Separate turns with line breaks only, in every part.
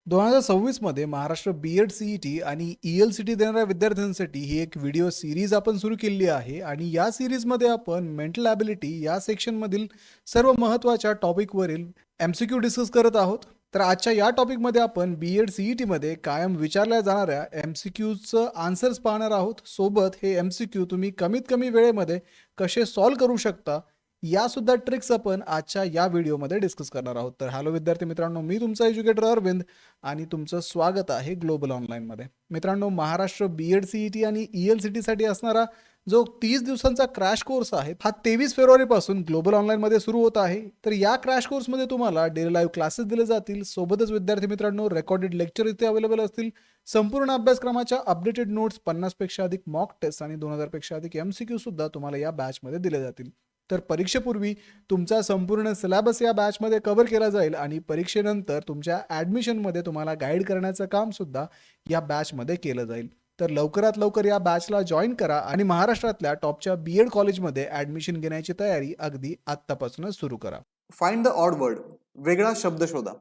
2026 मध्ये Maharashtra B Ed CET. आणि ई.एल.सी.टी. देणाऱ्या विद्यार्थ्यांसाठी ही एक व्हिडिओ सीरीज आपण सुरू केलेली आहे आणि या सीरीजमध्ये आपण मेंटल ॲबिलिटी या सेक्शनमधील सर्व महत्त्वाच्या टॉपिकवरील एम.सी.क्यू डिस्कस करत आहोत. तर आजच्या या टॉपिकमध्ये आपण बी.एड सी.ई.टीमध्ये कायम विचारल्या जाणाऱ्या एम.सी.क्यूचं आन्सर्स पाहणार आहोत. सोबत हे एम.सी.क्यू तुम्ही कमीत कमी वेळेमध्ये कसे सॉल्व्ह करू शकता या सुद्धा ट्रिक्स आपण आजच्या या व्हिडिओमध्ये डिस्कस करणार आहोत. तर हॅलो विद्यार्थी मित्रांनो, मी तुमचा एज्युकेटर अरविंद आणि तुमचं स्वागत आहे ग्लोबल ऑनलाईनमध्ये. मित्रांनो, महाराष्ट्र बी.एड सी.ई.टी. आणि ई.एल.सी.टीसाठी असणारा जो 30 दिवसांचा क्रॅश कोर्स आहे हा 23 फेब्रुवारीपासून ग्लोबल ऑनलाईनमध्ये सुरू होत आहे. तर या क्रॅश कोर्समध्ये तुम्हाला डेली लाईव्ह क्लासेस दिले जातील. सोबतच विद्यार्थी मित्रांनो, रेकॉर्डेड लेक्चर इथे अवेलेबल असतील. संपूर्ण अभ्यासक्रमाच्या अपडेटेड नोट्स, 50 पेक्षा अधिक मॉक टेस्ट आणि 2000 पेक्षा अधिक एम.सी.क्यू सुद्धा तुम्हाला या बॅचमध्ये दिले जातील. तर परीक्षेपूर्वी तुमचा संपूर्ण सिलेबस या बॅचमध्ये कव्हर केला जाईल आणि परीक्षेनंतर तुमच्या ॲडमिशनमध्ये तुम्हाला गाईड करण्याचं काम सुद्धा या बॅचमध्ये केलं जाईल. तर लवकरात लवकर या बॅचला जॉईन करा आणि महाराष्ट्रातल्या टॉपच्या बी.एड कॉलेजमध्ये ॲडमिशन घेण्याची तयारी अगदी आत्तापासूनच सुरू करा.
फाइंड द ऑड वर्ड, वेगळा शब्द शोधा.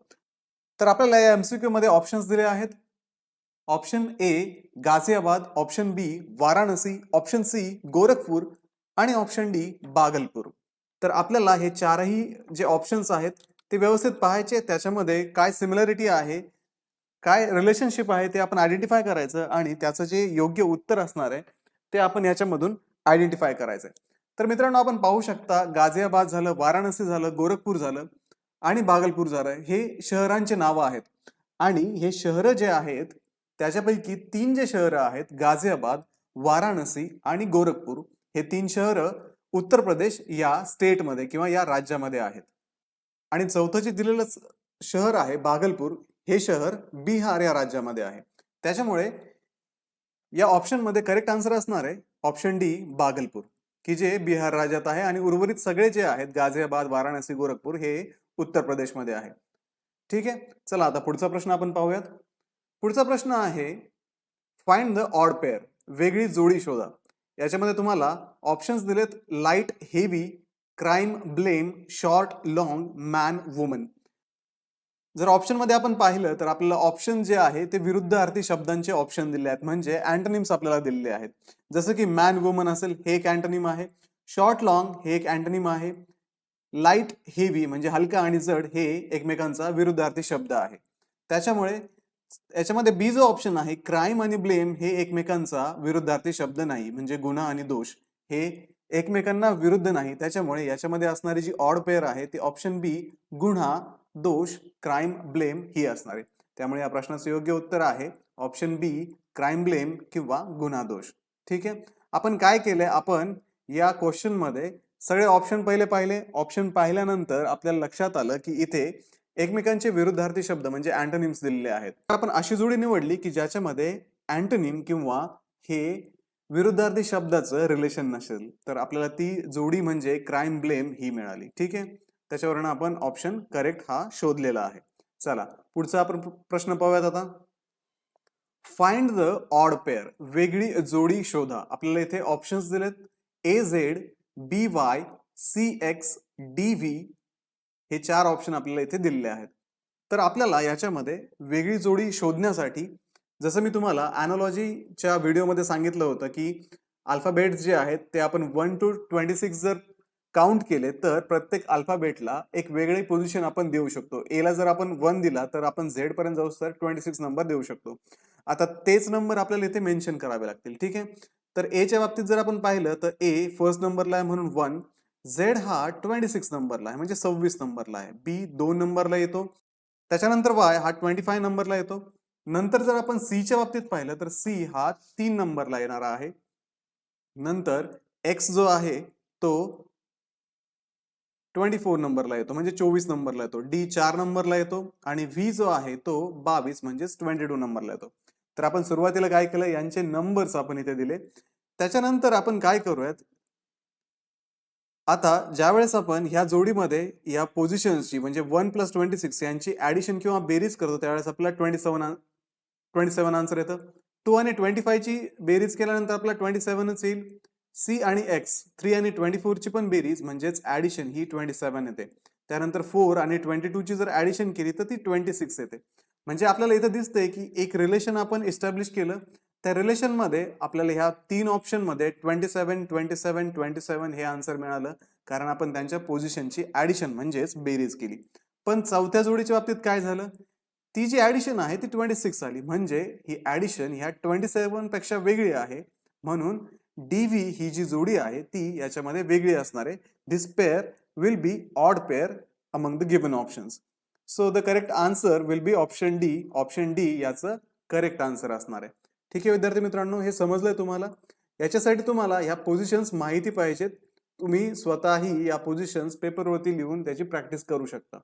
तर आपल्याला या एमसीक्यू मध्ये ऑप्शन्स दिले आहेत. Option A Ghaziabad, option B Varanasi, option C Gorakhpur आणि ऑप्शन डी बागलपूर. तर आपल्याला हे चारही जे ऑप्शन्स आहेत ते व्यवस्थित पाहायचे. त्याच्यामध्ये काय सिमिलरिटी आहे, काय रिलेशनशिप आहे ते आपण आयडेंटिफाय करायचं आणि त्याचं जे योग्य उत्तर असणार आहे ते आपण याच्यामधून आयडेंटिफाय करायचं. तर मित्रांनो, आपण पाहू शकता गाझियाबाद झालं, वाराणसी झालं, गोरखपूर झालं आणि बागलपूर झालं, हे शहरांचे नावं आहेत. आणि हे शहरं जे आहेत त्याच्यापैकी 3 जे शहरं आहेत, गाझियाबाद, वाराणसी आणि गोरखपूर, हे 3 शहरं उत्तर प्रदेश या स्टेटमध्ये किंवा या राज्यामध्ये आहेत. आणि चौथं जे दिलेलं शहर आहे बागलपूर, हे शहर बिहार या राज्यामध्ये आहे. त्याच्यामुळे या ऑप्शन मध्ये करेक्ट आन्सर असणार आहे ऑप्शन डी बागलपूर, की जे बिहार राज्यात आहे आणि उर्वरित सगळे जे आहेत गाझियाबाद, वाराणसी, गोरखपूर हे उत्तर प्रदेशमध्ये आहे. ठीक आहे, चला आता पुढचा प्रश्न आपण पाहूयात. पुढचा प्रश्न आहे फाइंड द ऑड पेअर, वेगळी जोडी शोधा. याच्यामध्ये तुम्हाला ऑप्शन्स दिलेत light heavy, crime blame, short long, man woman. जर ऑप्शन मध्ये आपण पाहिलं तर आपल्याला ऑप्शन जे आहे ते विरुद्धार्थी शब्दांचे ऑप्शन दिले आहेत, म्हणजे अँटोनिम्स आपल्याला दिलेले आहेत. जसं की मॅन वुमन असेल, हे एक अँटोनिम आहे. शॉर्ट लॉंग हे एक अँटोनिम आहे. लाईट हेवी म्हणजे हलका आणि जड हे एकमेकांचा विरुद्धार्थी शब्द आहे. त्याच्यामुळे याच्यामध्ये बी जो ऑप्शन आहे क्राईम आणि ब्लेम हे एकमेकांचा विरुद्धार्थी शब्द नाही, म्हणजे गुन्हा आणि दोष हे एकमेकांना विरुद्ध नाही. त्याच्यामुळे याच्यामध्ये असणारी जी ऑड पेअर आहे ती ऑप्शन बी गुन्हा दोष क्राईम ब्लेम ही असणार आहे. त्यामुळे या प्रश्नाचं योग्य उत्तर आहे ऑप्शन बी क्राईम ब्लेम किंवा गुन्हा दोष. ठीक आहे, आपण काय केलंय, आपण या क्वेश्चन मध्ये सगळे ऑप्शन पाहिले. ऑप्शन पाहिल्यानंतर आपल्याला लक्षात आलं की इथे एकमेकांचे विरुद्धार्थी शब्द म्हणजे अँटोनिम्स दिलेले आहेत. आपण अशी जोडी निवडली की ज्याच्यामध्ये अँटोनिम किंवा हे विरुद्धार्थी शब्दाचं रिलेशन नसेल, तर आपल्याला ती जोडी म्हणजे क्राईम ब्लेम ही मिळाली. ठीक आहे, त्याच्यावरून आपण ऑप्शन करेक्ट हा शोधलेला आहे. चला पुढचा आपण प्रश्न पाहूयात आता. फाइंड द ऑड पेअर, वेगळी जोडी शोधा. आपल्याला इथे ऑप्शन्स दिलेत AZ, BY, CX, DV हे 4 ऑप्शन आपल्याला इथे दिलेले आहेत. तर आपल्याला याच्यामध्ये वेगळी जोडी शोधण्यासाठी, जसं मी तुम्हाला अॅनालॉजीच्या व्हिडिओमध्ये सांगितलं होतं की अल्फाबेट्स जे आहेत ते आपण 1 to 26 जर काउंट केले तर प्रत्येक अल्फाबेटला एक वेगळी पोझिशन आपण देऊ शकतो. ए ला जर आपण 1 दिला तर आपण झेड पर्यंत जाऊ तर 26 नंबर देऊ शकतो. आता तेच नंबर आपल्याला इथे मेन्शन करावे लागतील. ठीक आहे, तर ए च्या बाबतीत जर आपण पाहिलं तर ए फर्स्ट नंबरला आहे म्हणून 1, झेड हा 26 नंबरला आहे म्हणजे 26 नंबरला आहे, बी 2 नंबरला येतो, त्याच्यानंतर वाय हा 25 नंबरला येतो. नंतर जर आपण सी च्या बाबतीत पाहिलं तर सी हा 3 नंबरला येणारा आहे. नंतर एक्स जो आहे तो 24 नंबरला येतो म्हणजे 24 नंबरला येतो. डी 4 नंबरला येतो आणि व्ही जो आहे तो 22 म्हणजेच 22 नंबरला येतो. तर आपण सुरुवातीला काय केलं, यांचे नंबर्स आपण इथे दिले. त्याच्यानंतर आपण काय करूयात, आता ज्यावेळेस आपण ह्या जोडीमध्ये या पोझिशन्सची म्हणजे 1 + 26 यांची ऍडिशन किंवा बेरीज करतो त्यावेळेस आपल्याला 27 आन्सर येतं. 2 आणि 25 ची बेरीज केल्यानंतर आपल्याला 27च येईल. सी आणि एक्स 3 आणि 24 ची पण बेरीज म्हणजेच ऍडिशन ही 27 येते. त्यानंतर 4 आणि 22 ची जर ऍडिशन केली तर ती 26 येते. म्हणजे आपल्याला इथं दिसतंय की एक रिलेशन आपण इस्टॅब्लिश केलं. त्या रिलेशन मध्ये आपल्याला ह्या 3 ऑप्शन मध्ये 27, 27, 27 हे आन्सर मिळालं, कारण आपण त्यांच्या पोझिशनची ऍडिशन म्हणजेच बेरीज केली. पण चौथ्या जोडीच्या बाबतीत काय झालं? ती जी ऍडिशन आहे ती 26 आली, म्हणजे ही ऍडिशन ह्या 27 पेक्षा वेगळी आहे. म्हणून डीव्ही ही जी जोडी आहे ती याच्यामध्ये वेगळी असणार आहे. This pair will be odd pair among the given options. So the correct answer will be option D. Option D याचं करेक्ट आन्सर असणार आहे. ठीक आहे विद्यार्थी मित्रांनो, हे समजलंय तुम्हाला? याच्यासाठी तुम्हाला ह्या पोझिशन्स माहिती पाहिजेत. तुम्ही स्वतःही या पोझिशन्स पेपरवरती लिहून त्याची प्रॅक्टिस करू शकता.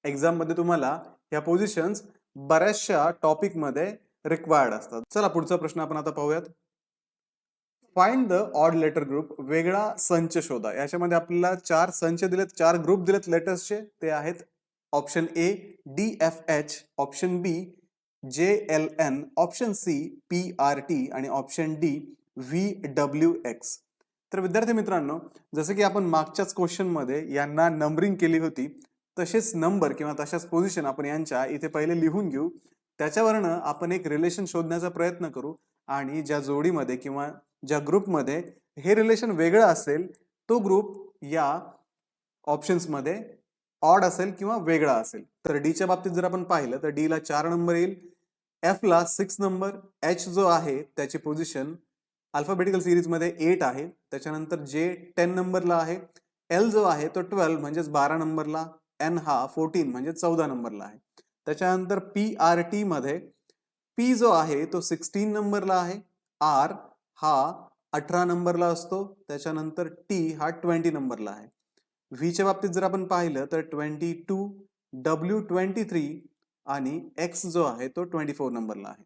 एक्झाम मध्ये तुम्हाला ह्या पोझिशन्स बऱ्याचशा टॉपिक मध्ये रिक्वायर्ड असतात. चला पुढचा प्रश्न आपण आता पाहूयात. Find the odd letter group. वेगळा संच शोधा. याच्यामध्ये आपल्याला 4 संच दिलेत, 4 ग्रुप दिलेत लेटर्सचे. ते आहेत option A DFH, option B JLN, option C PRT आणि ऑप्शन डी VWX. तर विद्यार्थी मित्रांनो, जसं की आपण मागच्याच क्वेश्चन मध्ये यांना नंबरिंग केली होती, तसेच नंबर किंवा तशाच पोझिशन आपण यांच्या इथे पहिले लिहून घेऊ. त्याच्यावरनं आपण एक रिलेशन शोधण्याचा प्रयत्न करू आणि ज्या जोडीमध्ये किंवा ज्या ग्रुपमध्ये हे रिलेशन वेगळं असेल तो ग्रुप या ऑप्शन्स मध्ये ऑड असेल किंवा वेगळा असेल. तर डीच्या बाबतीत जर आपण पाहिलं तर डी ला 4 नंबर येईल, एफ ला 6 नंबर, एच जो आहे त्याची पोझिशन अल्फाबेटिकल सिरीज मध्ये 8 आहे. त्याच्यानंतर जे 10 नंबरला आहे, एल जो आहे तो 12 म्हणजेच 12 नंबरला, एन हा 14 म्हणजे 14 नंबरला आहे. त्याच्यानंतर PRT मध्ये पी जो आहे तो 16 नंबरला आहे, आर हा 18 नंबरला असतो, त्याच्यानंतर टी हा 20 नंबरला आहे. व्हीच्या बाबतीत जर आपण पाहिलं तर 22, डब्ल्यू 23 आणि एक्स जो आहे तो 24 नंबरला आहे.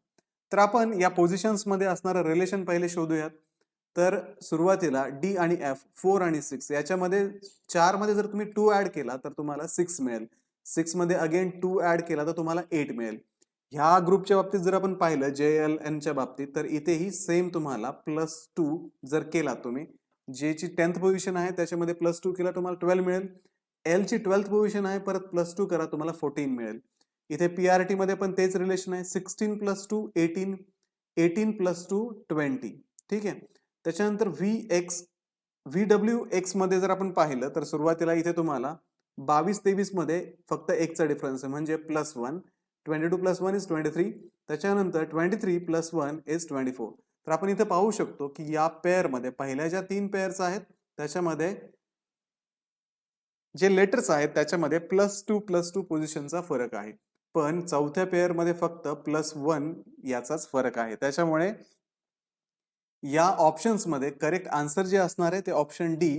तर आपण या पोझिशन्स मध्ये असणारं रिलेशन पहिले शोधूयात. तर सुरुवातीला डी आणि एफ 4 आणि 6 याच्यामध्ये 4 मध्ये जर तुम्ही 2 ऍड केला तर तुम्हाला 6 मिळेल. 6 मध्ये अगेन 2 ऍड केला तर तुम्हाला 8 मिळेल. ह्या ग्रुपच्या बाबतीत जर आपण पाहिलं JLN च्या बाबतीत तर इथेही सेम तुम्हाला +2 जर केला तुम्ही, जे ची 10th पोझिशन आहे त्याच्यामध्ये +2 केला तुम्हाला 12 मिळेल. एल ची 12th पोझिशन आहे, परत +2 करा तुम्हाला 14 मिळेल. इथे PRT मध्ये पण तेच रिलेशन आहे, 16 + 2 18, 18 + 2 20. ठीक आहे. त्याच्यानंतर VWX मध्ये जर आपण पाहिलं तर सुरुवातीला इथे तुम्हाला 22-23 मध्ये फक्त 1 चा डिफरन्स आहे, म्हणजे +1. 22 + 1 is 23. त्याच्यानंतर 23 + 1 is 24. तर आपण इथे पाहू शकतो की या पेअर मध्ये पहिल्या ज्या 3 पेअर्स आहेत त्याच्यामध्ये जे लेटर्स आहेत त्याच्यामध्ये +2 पोझिशनचा फरक आहे. पण चौथ्या पेअर मध्ये फक्त +1 याचाच फरक आहे. त्याच्यामुळे या ऑप्शन्स मध्ये करेक्ट आन्सर जे असणार आहे ते ऑप्शन डी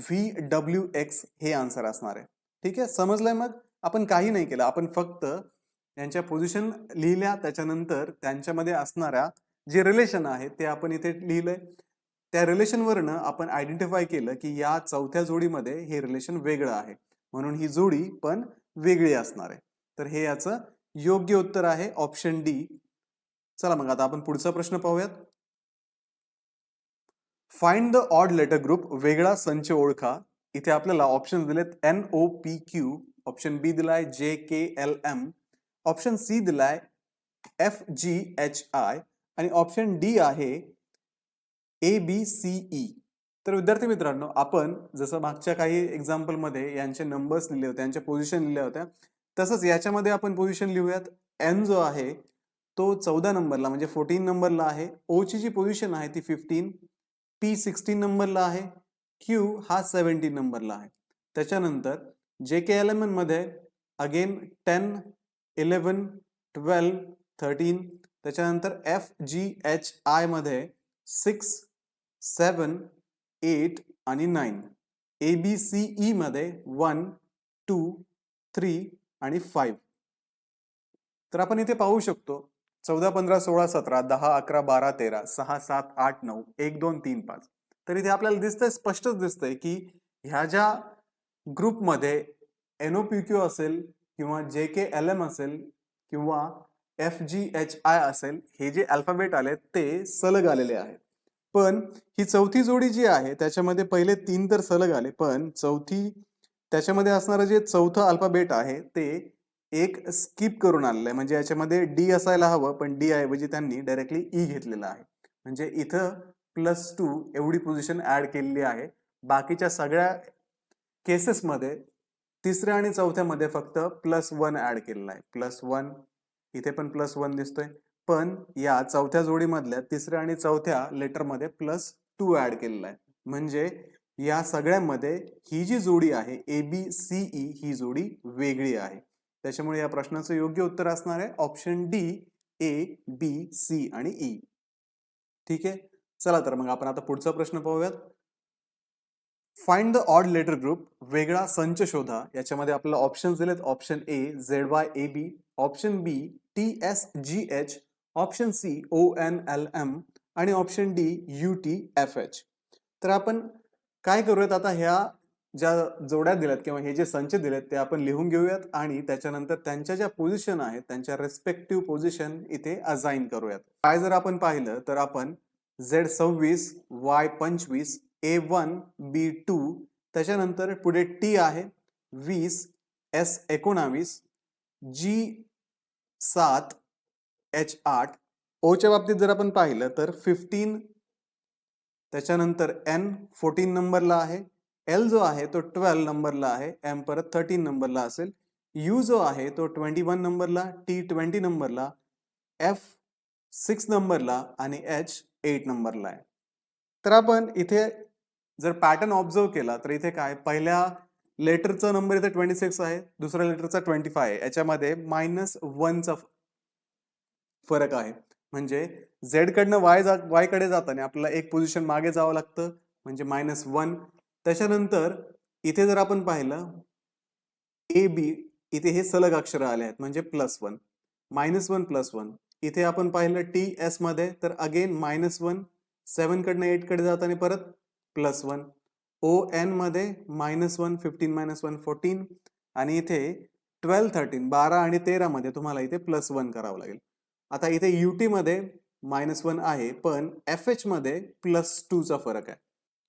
VWX हे आन्सर असणार आहे. ठीक आहे, समजलंय? मग आपण काही नाही केलं, आपण फक्त यांच्या पोझिशन लिहिल्या, त्याच्यानंतर त्यांच्यामध्ये असणाऱ्या जे रिलेशन आहे ते आपण इथे लिहिलंय. त्या रिलेशनवरनं आपण आयडेंटिफाय केलं की या चौथ्या जोडीमध्ये हे रिलेशन वेगळं आहे, म्हणून ही जोडी पण वेगळी असणार आहे. तर हे याचं योग्य उत्तर आहे ऑप्शन डी. चला मग आता आपण पुढचा प्रश्न पाहूयात. Find the odd letter group. वेगळा संच ओळखा. इथे आपल्याला ऑप्शन दिलेत NOPQ, ऑप्शन बी दिलाय JKLM, ऑप्शन सी दिलाय FGHI आणि ऑप्शन डी आहे ABCE. तर विद्यार्थी मित्रांनो, आपण जसं मागच्या काही एक्झाम्पल मध्ये यांचे नंबर्स लिहिले होते, यांच्या पोझिशन लिहिल्या होत्या, तसंच याच्यामध्ये आपण पोझिशन लिहूयात. एन जो आहे तो 14 नंबरला म्हणजे 14 नंबरला आहे. ओ ची जी पोझिशन आहे ती 15, पी 16 नंबरला आहे, क्यू हा 17 नंबरला आहे. त्याच्यानंतर JKLM मध्ये अगेन 10, 11, 12, 13. त्याच्यानंतर FGHI मध्ये 6, 7, 8 आणि 9. ABCE मध्ये 1, 2, 3 आणि 5. तर आपण इथे पाहू शकतो 14, 15, 16, 17, 10, 11, 12, 13, 6, 7, 8, 9, 1, 2, 3, 5. तर इथे आपल्याला दिसतंय, स्पष्टच दिसतंय की ह्या ज्या ग्रुपमध्ये NOPQ असेल किंवा JKLM असेल किंवा FGHI असेल, हे जे अल्फाबेट आले ते सलग आलेले आहेत. पण ही चौथी जोडी जी आहे त्याच्यामध्ये पहिले 3 तर सलग आले, पण त्याच्यामध्ये असणारं जे चौथं अल्फाबेट आहे ते एक स्किप करून आलेलं आहे, म्हणजे याच्यामध्ये डी असायला हवं पण डी ऐवजी त्यांनी डायरेक्टली ई घेतलेला आहे. म्हणजे इथं +2 एवढी पोझिशन ऍड केलेली आहे. बाकीच्या सगळ्या केसेसमध्ये तिसऱ्या आणि चौथ्यामध्ये फक्त +1 ऍड केलेला आहे. +1 इथे पण +1 दिसतोय, पण या चौथ्या जोडीमधल्या तिसऱ्या आणि चौथ्या लेटरमध्ये +2 ऍड केलेला आहे. म्हणजे या सगळ्यामध्ये ही जी जोडी आहे ABCE ही जोडी वेगळी आहे. त्याच्यामुळे या प्रश्नाचं योग्य उत्तर असणार आहे option D, A, B, C आणि E. ठीक आहे, चला तर मग आपण आता पुढचा प्रश्न पाहूयात. Find the odd letter group, वेगळा संच शोधा. याच्यामध्ये आपल्याला ऑप्शन्स दिलेत. Option A ZYAB, option B TSGH, option C ONLM आणि ऑप्शन डी UTFH. तर आपण काय करूयात आता, ह्या ज्या जोड्या दिल्यात किंवा हे जे संच दिलेत ते आपण लिहून घेऊयात आणि त्याच्यानंतर त्यांच्या ज्या पोझिशन आहेत त्यांच्या रेस्पेक्टिव्ह पोझिशन इथे असाइन करूयात. काय जर आपण पाहिलं तर आपण Z26, Y25, A1, B2, त्याच्यानंतर पुढे T आहे 20, S19, G7, H8. ओच्या बाबतीत जर आपण पाहिलं तर 15, त्याच्यानंतर N 14 नंबरला आहे, L जो आहे तो 12 नंबरला आहे, M परत 13 नंबरला असेल, U जो आहे तो 21 नंबरला, T 20 नंबरला, F 6 नंबरला आणि H 8 नंबरला आहे. तर आपण इथे जर पॅटर्न ऑब्झर्व केला तर इथे काय, पहिल्या लेटरचा नंबर इथे 26 आहे, दुसऱ्या लेटरचा 25 आहे. याच्यामध्ये -1 चा फरक आहे. म्हणजे Z कडनं Y कडे जाताना आपल्याला एक पोझिशन मागे जावं लागतं, म्हणजे -1. त्याच्यानंतर इथे जर आपण पाहिलं AB, इथे हे सलग अक्षर आले आहेत म्हणजे +1, -1 +1. इथे आपण पाहिलं TS मध्ये तर अगेन -1, 7 कडनं 8 कडे जाताना परत +1. ON मध्ये -1, 15 - 1 14 आणि इथे 12 13 12 आणि 13 मध्ये तुम्हाला इथे +1 करावं लागेल. आता इथे UT मध्ये -1 आहे पण FH मध्ये +2 चा फरक आहे.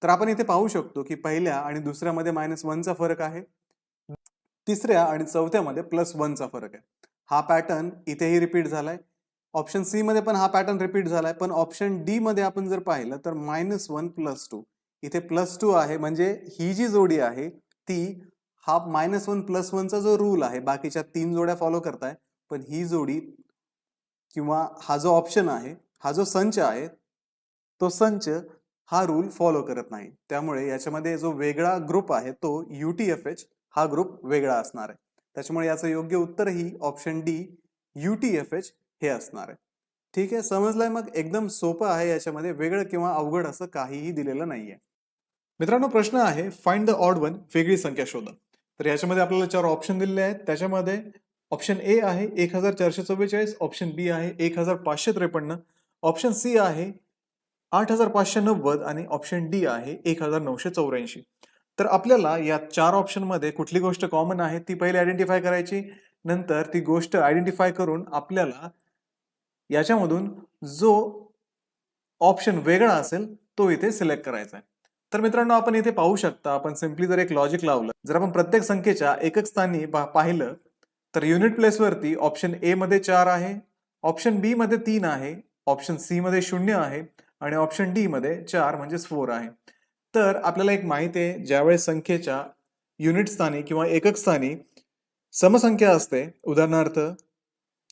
तर आपण इथे पाहू शकतो की पहिल्या आणि दुसऱ्यामध्ये -1 चा फरक आहे, तिसऱ्या आणि चौथ्यामध्ये +1 चा फरक आहे. हा पॅटर्न इथेही रिपीट झालाय. ऑप्शन सी मध्ये पण हा पॅटर्न रिपीट झालाय, पण ऑप्शन डी मध्ये आपण जर पाहिलं तर -1 +2 इथे +2 आहे. म्हणजे ही जी जोडी आहे ती हा -1 +1 चा जो रूल आहे बाकीच्या 3 जोड्या फॉलो करताय, पण ही जोडी किंवा हा जो ऑप्शन आहे, हा जो संच आहे, तो संच हा रूल फॉलो करत नाही. त्यामुळे याच्यामध्ये जो वेगळा ग्रुप आहे तो UTFH हा ग्रुप वेगळा असणार आहे. त्याच्यामुळे याचं योग्य उत्तर ही ऑप्शन डी UTFH हे असणार आहे. ठीक आहे, समजलंय. मग एकदम सोपं आहे, याच्यामध्ये वेगळं किंवा अवघड असं काहीही दिलेलं नाहीये. मित्रांनो, प्रश्न आहे फाइंड द ऑड वन, वेगळी संख्या शोधा. तर याच्यामध्ये आपल्याला 4 ऑप्शन दिलेले आहेत. त्याच्यामध्ये ऑप्शन ए आहे 1444, ऑप्शन बी आहे 1553, ऑप्शन सी आहे 8590 आणि ऑप्शन डी आहे 1984. तर आपल्याला या 4 ऑप्शन मध्ये कुठली गोष्ट कॉमन आहे ती पहिले आयडेंटिफाय करायची. नंतर ती गोष्ट आयडेंटिफाय करून आपल्याला याच्यामधून जो ऑप्शन वेगळा असेल तो इथे सिलेक्ट करायचा आहे. तर मित्रांनो, आपण इथे पाहू शकता, आपण सिम्पली जर एक लॉजिक लावलं, जर आपण प्रत्येक संख्येच्या एकक स्थानी पाहिलं तर युनिट प्लेस वरती ऑप्शन ए मध्ये 4 आहे, ऑप्शन बी मध्ये 3 आहे, ऑप्शन सी मध्ये 0 आहे आणि ऑप्शन डी मध्ये 4 म्हणजेच 4 आहे. तर आपल्याला एक माहिती आहे, ज्यावेळेस संख्येच्या युनिट स्थानी किंवा एकक स्थानी समसंख्या असते, उदाहरणार्थ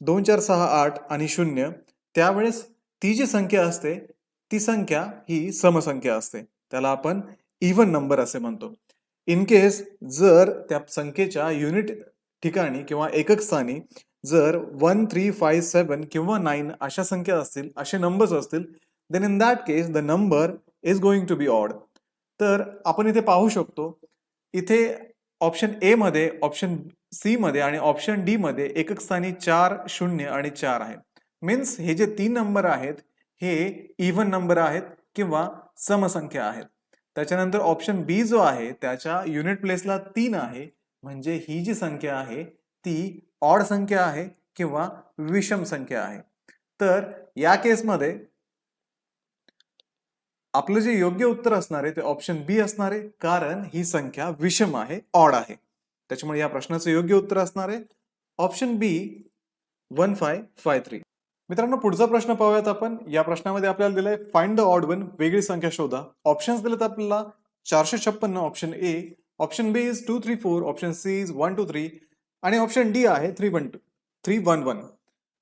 2 4 6 8 आणि 0, त्यावेळेस ती जी संख्या असते ती संख्या ही समसंख्या असते. त्याला आपण इव्हन नंबर असे म्हणतो. इन केस जर त्या संख्येच्या युनिट ठिकाणी किंवा एकक स्थानी जर 1 3 5 7 किंवा 9 अशा संख्या असतील, असे नंबर्स असतील, then in that case the number is going to be odd. तर आपण इथे पाहू शकतो, इथे ऑप्शन ए मध्ये, ऑप्शन सी मध्ये आणि ऑप्शन डी मध्ये एकक स्थानी 4 0 आणि 4 आहे. मीन्स हे जे 3 नंबर आहेत हे इव्हन नंबर आहेत किंवा समसंख्या आहेत. त्याच्यानंतर ऑप्शन बी जो आहे त्याच्या युनिट प्लेसला 3 आहे, म्हणजे ही जी संख्या आहे ती ऑड संख्या आहे किंवा विषम संख्या आहे. तर या केसमध्ये आपलं जे योग्य उत्तर असणार आहे ते ऑप्शन बी असणार आहे, कारण ही संख्या विषम आहे, ऑड आहे. त्याच्यामुळे या प्रश्नाचं योग्य उत्तर असणार आहे ऑप्शन बी 1553. मित्रांनो पुढचा प्रश्न पाहूयात आपण. या प्रश्नामध्ये आपल्याला दिलाय फाइंड द ऑड वन, वेगळी संख्या शोधा. ऑप्शन्स दिलेत आपल्याला 456 option A, option B is 234, option C is 123 आणि ऑप्शन डी आहे 311.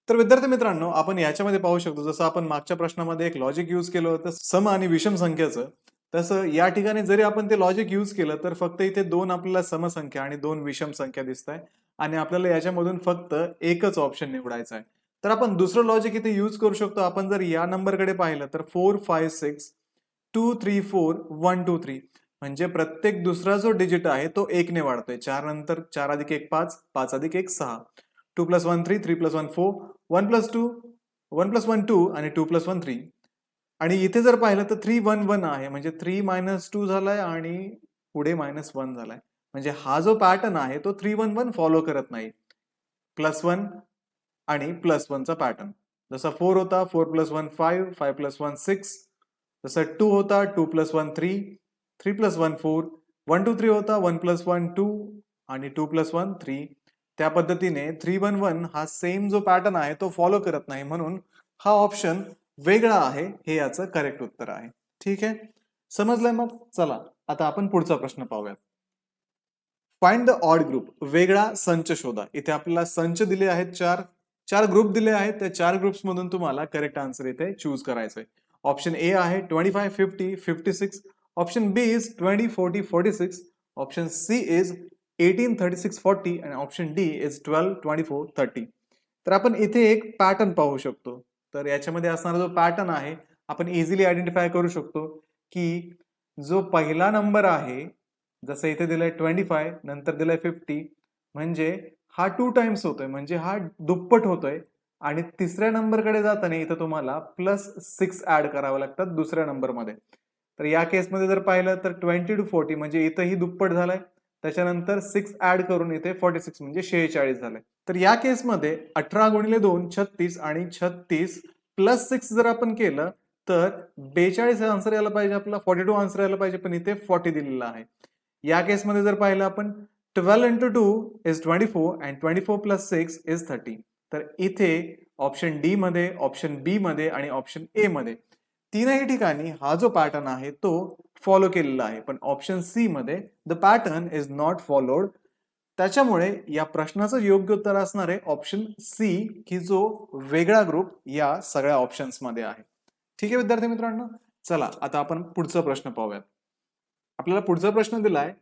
तर विद्यार्थी मित्रांनो आपण याच्यामध्ये पाहू शकतो, जसं आपण मागच्या प्रश्नामध्ये एक लॉजिक यूज केलं होतं सम आणि विषम संख्याचं, तसं या ठिकाणी जरी आपण ते लॉजिक यूज केलं तर फक्त इथे दोन आपल्याला समसंख्या आणि दोन विषम संख्या दिसत आहे आणि आपल्याला याच्यामधून फक्त एकच ऑप्शन निवडायचा आहे. तर आपण दुसरं लॉजिक इथे यूज करू शकतो. आपण जर या नंबरकडे पाहिलं तर 4 5 6 2 3 4 1 2 3 म्हणजे प्रत्येक दुसरा जो डिजिट आहे तो 1 ने वाढतोय. 4 नंतर 4 अधिक 1 5, 5 अधिक 1 6, 2 + 1 3, 3 + 1 4, 1 + 2 1 + 1 2 आणि 2 + 1 3. आणि इथे जर पाहिलं तर 311 आहे म्हणजे 3 - 2 झालाय आणि पुढे -1 झालाय. म्हणजे हा जो पॅटर्न आहे तो 311 फॉलो करत नाही. +1 आणि +1 चा पॅटर्न. जसा 4 होता 4 + 1 5, 5 + 1 6, जसा 2 होता 2 + 1 3, 3 + 1 4, 1 2 3 होता 1 + 1 2 आणि 2 + 1 3. त्या पद्धतीने 311 हा सेम जो पॅटर्न आहे तो फॉलो करत नाही, म्हणून हा ऑप्शन वेगळा आहे, हे याचं करेक्ट उत्तर आहे. ठीक आहे, समजलंय मग. चला आता आपण पुढचा प्रश्न पाहूयात. फाइंड द ऑड ग्रुप, वेगळा संच शोधा. इथे आपल्याला संच दिले आहेत चार ग्रुप दिले आहेत. त्या 4 ग्रुप्स मधून तुम्हाला करेक्ट आन्सर इथे चूज करायचंय. ऑप्शन ए आहे 25 50 56, option B is 20 40 46, option C is 18 36 40 आणि ऑप्शन डी इज 12 24 30. तर आपण इथे एक पॅटर्न पाहू शकतो. तर याच्यामध्ये असणारा जो पॅटर्न आहे आपण इझिली आयडेंटिफाय करू शकतो की जो पहिला नंबर आहे, जसं इथे दिलंय 25 नंतर दिलंय 50, म्हणजे हा 2 टाइम्स होतोय, म्हणजे हा दुप्पट होतोय. आणि तिसऱ्या नंबरकडे जाताना इथं तुम्हाला +6 ऍड करावं लागतात दुसऱ्या नंबरमध्ये. तर या केसमध्ये जर पाहिलं तर 20 to 40 म्हणजे इथंही दुप्पट झालाय. त्याच्यानंतर 6 ऍड करून इथे 46 म्हणजे 46 झालंय. तर या केसमध्ये 18 × 2 36 आणि 36 +6 जर आपण केलं तर 42 आन्सर यायला पाहिजे आपला, 42 आन्सर यायला पाहिजे, पण इथे 40 दिलेला आहे. या केसमध्ये जर पाहिलं आपण 12 × 2 इज 24 and 24 + 6 इज 30. तर इथे ऑप्शन डी मध्ये, ऑप्शन बी मध्ये आणि ऑप्शन ए मध्ये तीनही ठिकाणी हा जो पॅटर्न आहे तो फॉलो केलेला आहे, पण ऑप्शन सी मध्ये the pattern is not followed. त्याच्यामुळे या प्रश्नाचं योग्य उत्तर असणार आहे ऑप्शन सी, की जो वेगळा ग्रुप या सगळ्या ऑप्शन्स मध्ये आहे. ठीक आहे विद्यार्थी मित्रांनो, चला आता आपण पुढचा प्रश्न पाहूयात. आपल्याला पुढचा प्रश्न दिलाय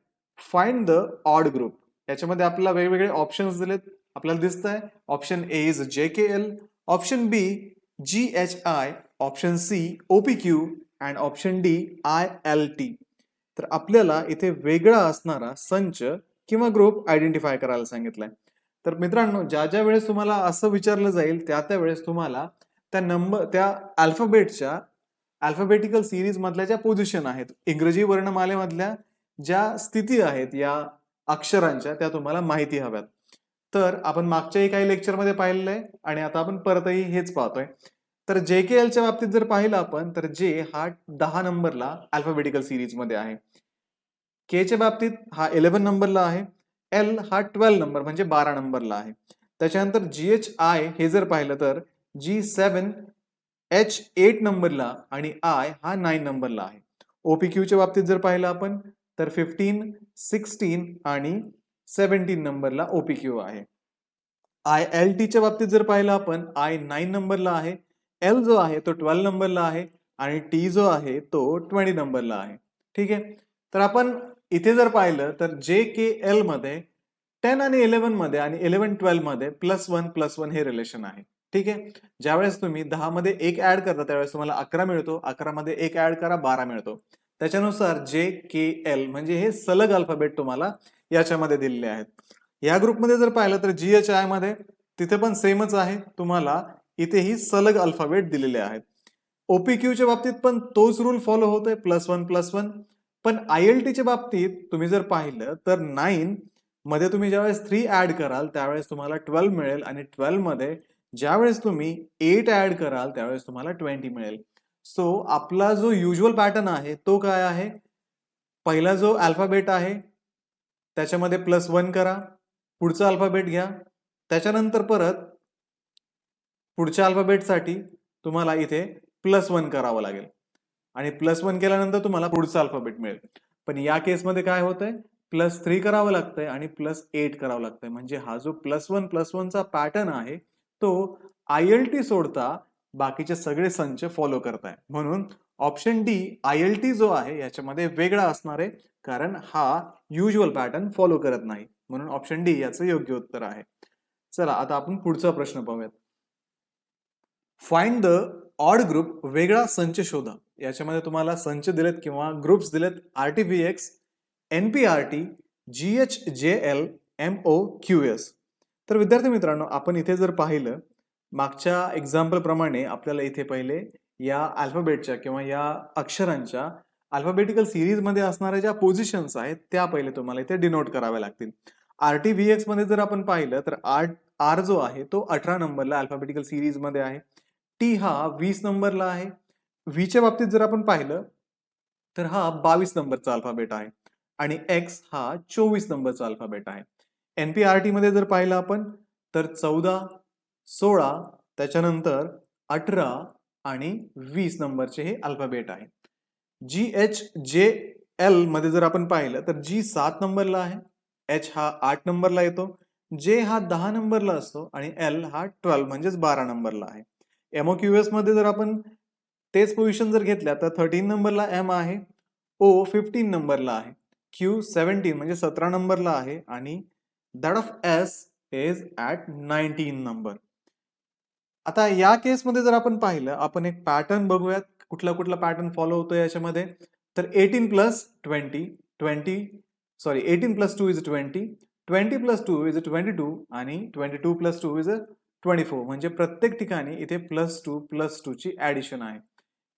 फाइंड द ऑड ग्रुप. याच्यामध्ये आपल्याला वेगवेगळे ऑप्शन्स दिलेत. आपल्याला दिसत आहे option A is JKL, option B GHI, option C OPQ and option D ILT. तर आपल्याला इथे वेगळा असणारा संच किंवा ग्रुप आयडेंटिफाय करायला सांगितलंय. तर मित्रांनो ज्या वेळेस तुम्हाला असं विचारलं जाईल त्या वेळेस तुम्हाला त्या अल्फाबेटच्या अल्फाबेटिकल सिरीज मधल्या ज्या पोझिशन आहेत, इंग्रजी वर्णमालेमधल्या ज्या स्थिती आहेत या अक्षरांच्या, त्या तुम्हाला माहिती हव्यात. तर आपण मागच्याही काही लेक्चरमध्ये पाहिलेलं आहे आणि आता आपण परतही हेच पाहतोय. तर JKLच्या बाबतीत जर पाहिलं आपण तर जे हा 10 नंबरला अल्फाबेटिकल सिरीज मध्ये आहे. के च्या बाबतीत हा 11 नंबरला आहे. एल हा 12 नंबर म्हणजे 12 नंबरला आहे. त्याच्यानंतर GHI हे जर पाहिलं तर G7 H 8 नंबरला आणि I हा 9 नंबरला आहे. OPQ च्या बाबतीत जर पाहिलं आपण तर 15 16 आणि 17 नंबरला OPQ आहे. ILT च्या बाबतीत जर पाहिलं आपण I 9 नंबरला आहे, L जो आहे तो 12 नंबरला आहे आणि T जो आहे तो 20 नंबरला आहे. ठीक आहे, तर आपण इथे जर पाहिलं तर JKL मध्ये 10 आणि 11 मध्ये आणि 11 12 मध्ये +1 हे रिलेशन आहे. ठीक आहे, ज्यावेळेस तुम्ही 10 मध्ये 1 ऍड करता त्यावेळेस तुम्हाला 11 मिळतो, 11 मध्ये 1 ऍड करा 12 मिळतो. त्याच्यानुसार JKL म्हणजे हे सलग अल्फाबेट तुम्हाला याच्यामध्ये दिलेले आहेत. या ग्रुपमध्ये जर पाहिलं तर GHI मध्ये तिथे पण सेमच आहे, तुम्हाला इथेही सलग अल्फाबेट दिलेले आहेत. OPQ च्या बाबतीत पण तोच रूल फॉलो होतोय +1. पण ILT च्या बाबतीत तुम्ही जर पाहिलं तर 9 मध्ये तुम्ही ज्यावेळेस 3 ऍड कराल त्यावेळेस तुम्हाला 12 मिळेल आणि 12 मध्ये ज्यावेळेस तुम्ही 8 ऍड कराल त्यावेळेस तुम्हाला 20 मिळेल. सो आपला जो युजुअल पॅटर्न आहे तो काय आहे, पहिला जो अल्फाबेट आहे त्याच्यामध्ये +1 करा, पुढचा अल्फाबेट घ्या, त्याच्यानंतर परत पुढच्या अल्फाबेटसाठी तुम्हाला इथे +1 करावं लागेल आणि +1 केल्यानंतर तुम्हाला पुढचा अल्फाबेट मिळेल. पण या केसमध्ये काय होतंय, +3 करावं लागतंय आणि +8 करावं लागतंय. म्हणजे हा जो +1 चा पॅटर्न आहे तो ILT सोडता बाकीचे सगळे संच फॉलो करताय. म्हणून ऑप्शन डी ILT जो आहे याच्यामध्ये वेगळा असणार आहे, कारण हा युज्युअल पॅटर्न फॉलो करत नाही. म्हणून ऑप्शन डी याचं योग्य उत्तर आहे. चला आता आपण पुढचा प्रश्न पाहूयात. फाइंड द ऑड ग्रुप वेगळा संच शोधा. याच्यामध्ये तुम्हाला संच दिलेत किंवा ग्रुप्स दिलेत RTVX, NPRT, GHJL, MOQS. तर विद्यार्थी मित्रांनो, आपण इथे जर पाहिलं मागच्या एक्झाम्पल प्रमाणे आपल्याला इथे पहिले या अल्फाबेटच्या किंवा या अक्षरांच्या अल्फाबेटिकल सिरीज मध्ये असणाऱ्या ज्या पोझिशन्स आहेत त्या पहिले तुम्हाला इथे डिनोट कराव्या लागतील. RTVX मध्ये जर आपण पाहिलं तर R जो आहे तो 18 नंबरला अल्फाबेटिकल सिरीज मध्ये आहे. T हा 20 नंबरला आहे. V च्या बाबतीत जर आपण पाहिलं तर हा 22 नंबरचा अल्फाबेट आहे आणि X हा 24 नंबरचा अल्फाबेट आहे. NPRT मध्ये जर पाहिलं आपण तर 14, 16, त्याच्यानंतर 18 आणि 20 नंबरचे हे अल्फाबेट आहे. GHJL मध्ये जर आपण पाहिलं तर G 7 नंबरला आहे, H हा 8 नंबरला येतो, J हा 10 नंबरला असतो आणि L हा 12 म्हणजेच 12 नंबरला आहे. MOQS मध्ये जर आपण तेच पोझिशन जर घेतल्या तर 13 नंबरला M आहे, O 15 नंबरला आहे, Q 17 म्हणजे 17 नंबरला आहे आणि that of S is at 19 number. आता या केसमध्ये जर आपण पाहिलं, आपण एक पॅटर्न बघूयात कुठला कुठला पॅटर्न फॉलो होतो याच्यामध्ये. तर 18 + 20, 18 + 2 is 20, 20 + 2 is 22 आणि 22 + 2 is 24. म्हणजे प्रत्येक ठिकाणी इथे +2 ची ऍडिशन आहे.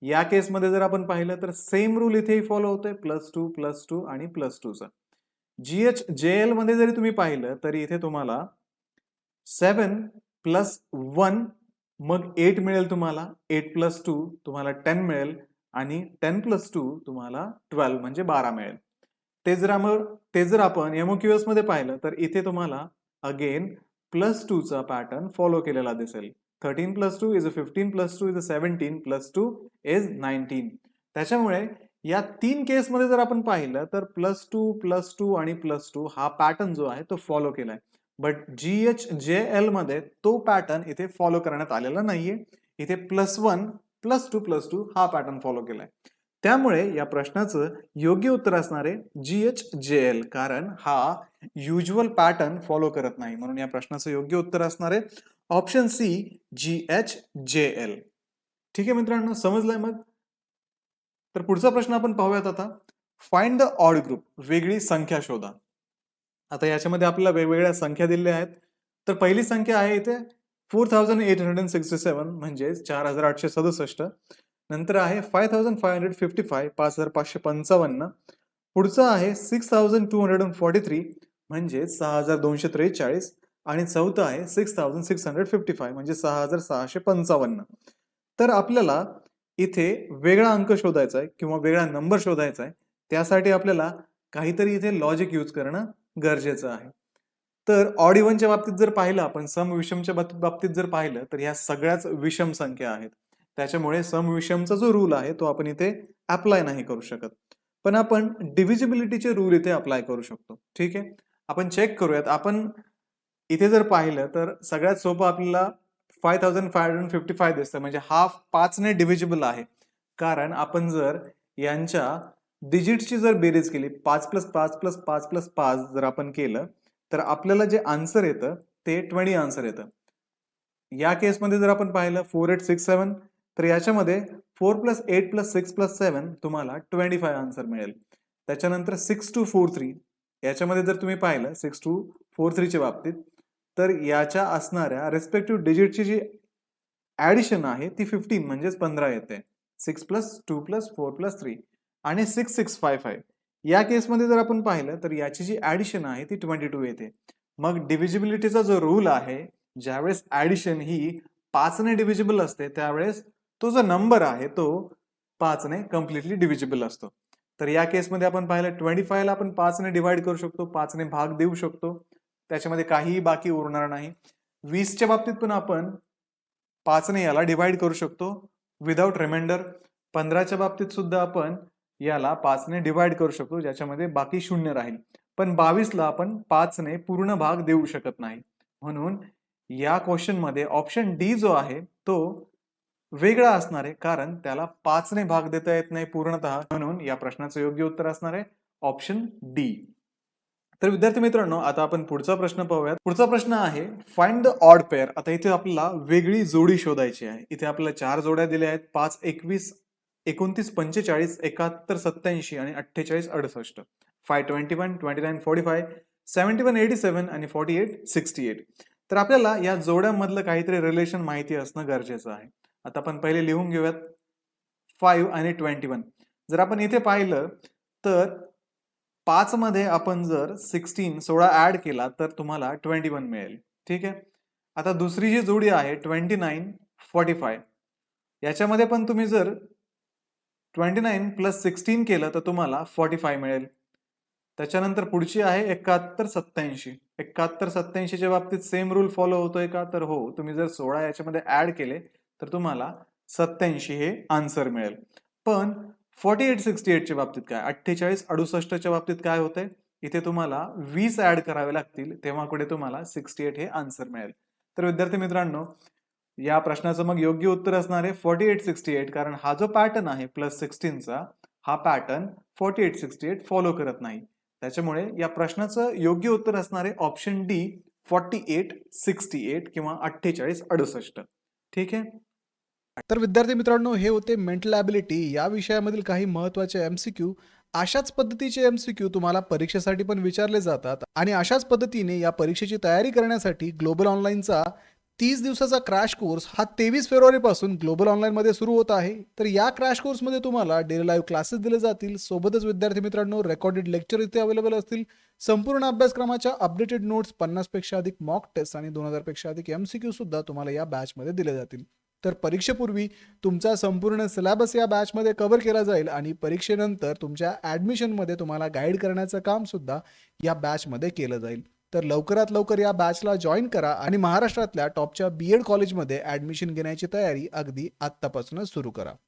या केसमध्ये जर आपण पाहिलं तर सेम रूल इथेही फॉलो होतोय, +2 आणि +2 चा. GHJL मध्ये जरी तुम्ही पाहिलं तरी इथे तुम्हाला 7 + 1 मग 8 मिळेल तुम्हाला, 8 + 2 तुम्हाला 10 मिळेल आणि 10 + 2 तुम्हाला 12 म्हणजे 12 मिळेल. ते जर आपण MOQS मध्ये पाहिलं तर इथे तुम्हाला अगेन +2 चा पॅटर्न फॉलो केलेला दिसेल. 13 + 2 is 15 + 2 is 17 + 2 is 19. त्याच्यामुळे या 3 केसमध्ये जर आपण पाहिलं तर +2 आणि +2 हा पॅटर्न जो आहे तो फॉलो केलाय. बट GHJL मध्ये तो पॅटर्न इथे फॉलो करण्यात आलेला नाहीये. इथे +1 + 2 हा पॅटर्न फॉलो केलाय. त्यामुळे या प्रश्नाचं योग्य उत्तर असणार आहे GHJL, कारण हा युज्युअल पॅटर्न फॉलो करत नाही. म्हणून या प्रश्नाचं योग्य उत्तर असणार आहे ऑप्शन सी GHJL. ठीक आहे मित्रांनो, समजलंय मग? तर पुढचा प्रश्न आपण पाहूयात आता. फाइंड द ऑड ग्रुप वेगळी संख्या शोधा. आता याच्यामध्ये आपल्याला वेगवेगळ्या संख्या दिलेल्या आहेत. तर पहिली संख्या आहे इथे 4867 म्हणजे 4867. नंतर आहे 5555 5555. पुढचा आहे 6243 म्हणजे 6243 आणि चौथा आहे 6655 म्हणजे 6655. तर आपल्याला इथे वेगळा अंक शोधायचा आहे किंवा वेगळा नंबर शोधायचा आहे. त्यासाठी आपल्याला काहीतरी इथे लॉजिक यूज करणं गरजेचं आहे. तर ऑड इव्हनच्या बाबतीत जर पाहिलं आपण, सम विषमच्या बाबतीत जर पाहिलं तर ह्या सगळ्याच विषम संख्या आहेत. त्याच्यामुळे सम विषमचा जो रूल आहे तो आपण इथे अप्लाय नाही करू शकत. पण आपण डिव्हिजिबिलिटीचे रूल इथे अप्लाय करू शकतो. ठीक आहे, आपण चेक करूयात. आपण इथे जर पाहिलं तर सगळ्यात सोपं आपल्याला 5555 दिसतं, म्हणजे हा 5 ने डिव्हिजिबल आहे. कारण आपण जर यांच्या डिजिटची जर बेरीज केली, 5 + 5 + 5 + 5 जर आपण केलं तर आपल्याला जे आन्सर येतं ते 20 आन्सर येतं. या केसमध्ये जर आपण पाहिलं 4867, तर याच्यामध्ये 4 + 8 + 6 + 7 तुम्हाला 25 आन्सर मिळेल. त्याच्यानंतर 6243 याच्यामध्ये जर तुम्ही पाहिलं 6243 च्या बाबतीत, तर याच्या असणाऱ्या रेस्पेक्टिव्ह डिजिटची जी ऍडिशन आहे ती 15 म्हणजेच 15 येते. 6 + 2 + 4 + 3 आणि 6655 या केसमध्ये जर आपण पाहिलं तर याची जी ऍडिशन आहे ती 22 येते. मग डिव्हिजिबिलिटीचा जो रूल आहे, ज्यावेळेस ऍडिशन ही 5 ने डिव्हिजिबल असते त्यावेळेस तो जो नंबर आहे तो 5 ने कम्प्लिटली डिव्हिजिबल असतो. तर या केसमध्ये आपण पाहिलं 25 ला आपण 5 ने डिवाइड करू शकतो, 5 ने भाग देऊ शकतो, त्याच्यामध्ये काहीही बाकी उरणार नाही. 20च्या बाबतीत पण आपण 5ने याला डिवाइड करू शकतो विदाउट रिमाइंडर. 15च्या बाबतीत सुद्धा आपण याला 5ने डिवाइड करू शकतो, ज्याच्यामध्ये बाकी शून्य राहील. पण 22ला आपण 5ने पूर्ण भाग देऊ शकत नाही. म्हणून या क्वेश्चन मध्ये ऑप्शन डी जो आहे तो वेगळा असणार आहे, कारण त्याला 5ने भाग देता येत नाही पूर्णतः. म्हणून या प्रश्नाचं योग्य उत्तर असणार आहे ऑप्शन डी. तर विद्यार्थी मित्रांनो, आता आपण पुढचा प्रश्न पाहूयात. पुढचा प्रश्न आहे फाइंड द ऑड पेअर. आता इथे आपल्याला वेगळी जोडी शोधायची आहे. इथे आपल्याला 4 जोड्या दिल्या आहेत, 5 21 29 45 71 87 आणि 48 68. 5 21 29 45 71 87 आणि 48 68. तर आपल्याला या जोड्यांमधलं काहीतरी रिलेशन माहिती असणं गरजेचं आहे. आता आपण पहिले लिहून घेऊयात 5 आणि 21. जर आपण इथे पाहिलं तर 5 मध्ये आपण जर 16 ऍड केला तर तुम्हाला 21 मिळेल. ठीक आहे. आता दुसरी जी जोडी आहे 29 45, याच्यामध्ये पण तुम्ही जर 29 प्लस 16 केलं तर तुम्हाला 45 मिळेल. त्याच्यानंतर पुढची आहे 71 87. 71 87च्या बाबतीत सेम रूल फॉलो होतोय का? तर हो. तुम्ही जर 16 याच्यामध्ये ऍड केले तर तुम्हाला 87 हे आन्सर मिळेल. पण 48 68च्या बाबतीत काय? 48 68च्या बाबतीत काय होतंय? इथे तुम्हाला 20 ऍड करावे लागतील, तेव्हा कुठे तुम्हाला 68 हे आन्सर मिळेल. तर विद्यार्थी मित्रांनो, या प्रश्नाचं मग योग्य उत्तर असणार आहे 48 68, कारण हा जो पॅटर्न आहे प्लस 16चा, हा पॅटर्न 48 68 फॉलो करत नाही. त्याच्यामुळे या प्रश्नाचं योग्य उत्तर असणार आहे ऑप्शन डी 48 68 किंवा 48 68. ठीक आहे.
तर विद्यार्थी मित्रांनो, हे होते मेंटल ॲबिलिटी या विषयामधील काही महत्त्वाचे एमसीक्यू. अशाच पद्धतीचे एमसीक्यू तुम्हाला परीक्षेसाठी पण विचारले जातात आणि अशाच पद्धतीने या परीक्षेची तयारी करण्यासाठी ग्लोबल ऑनलाईनचा 30 दिवसाचा क्रॅश कोर्स हा 23 फेब्रुवारीपासून ग्लोबल ऑनलाईनमध्ये सुरू होत आहे. तर या क्रॅश कोर्समध्ये तुम्हाला डेली लाईव्ह क्लासेस दिले जातील. सोबतच विद्यार्थी मित्रांनो, रेकॉर्डेड लेक्चर इथे अवेलेबल असतील. संपूर्ण अभ्यासक्रमाच्या अपडेटेड नोट्स, 50 पेक्षा अधिक मॉक टेस्ट आणि 2000 पेक्षा अधिक एमसीक्यू सुद्धा तुम्हाला या बॅचमध्ये दिले जातील. तर परीक्षेपूर्वी तुमचा संपूर्ण सिलेबस या बॅचमध्ये कव्हर केला जाईल आणि परीक्षेनंतर तुमच्या ॲडमिशनमध्ये तुम्हाला गाईड करण्याचं काम सुद्धा या बॅचमध्ये केलं जाईल. तर लवकरात लवकर या बॅचला जॉईन करा आणि महाराष्ट्रातल्या टॉपच्या बीएड कॉलेजमध्ये ॲडमिशन घेण्याची तयारी अगदी आत्तापासूनच सुरू करा.